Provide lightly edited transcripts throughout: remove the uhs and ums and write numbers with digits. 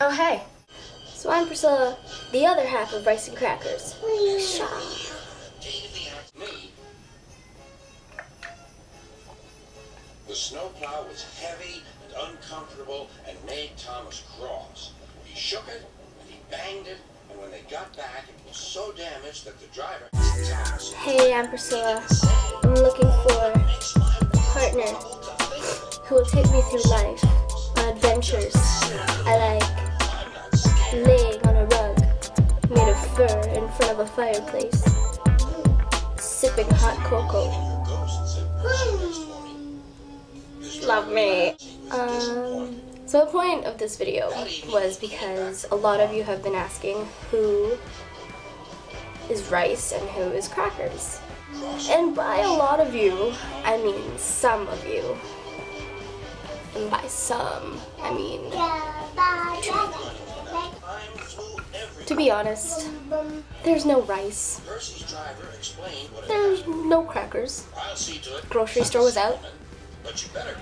Oh, hey. So I'm Priscilla, the other half of Rice and Crackers. The snowplow was heavy and uncomfortable and made Thomas cross. He shook it and he banged it, and when they got back, it was so damaged that the driver... Hey, I'm Priscilla. I'm looking for a partner who will take me through life on adventures. I like laying on a rug made of fur in front of a fireplace, sipping hot cocoa. Love me. So the point of this video was because a lot of you have been asking who is Rice and who is Crackers. And by a lot of you, I mean some of you. And by some, I mean to be honest, there's no Rice. There's no Crackers. Grocery store was out.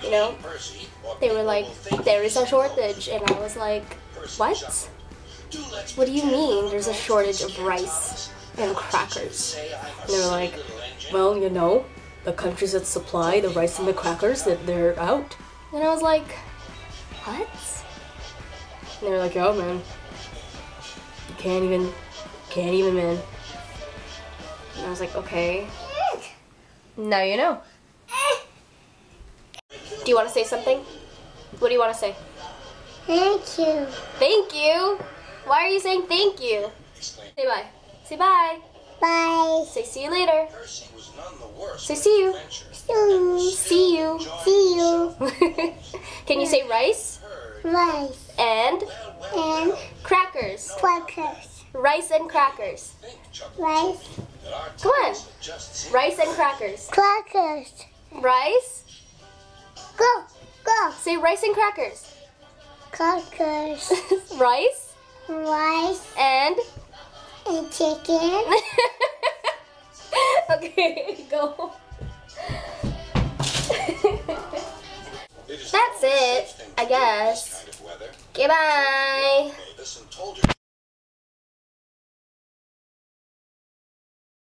You know, they were like, there is a shortage, and I was like, what? What do you mean there's a shortage of rice and crackers? And they were like, well, you know, the countries that supply the rice and the crackers, that they're out. And I was like, what? And they were like, oh man, you can't even, man. And I was like, okay, now you know. Do you want to say something? What do you want to say? Thank you. Thank you? Why are you saying thank you? Say bye. Say bye. Bye. Say see you later. Say see you. See you. See you. Can you say rice? Rice. And crackers. Crackers. Rice and crackers. Rice. Come on. Rice and crackers. Crackers. Rice. Go. Go. Say rice and crackers. Crackers. Rice. Rice. And chicken. Okay, go. That's it, I guess. Goodbye.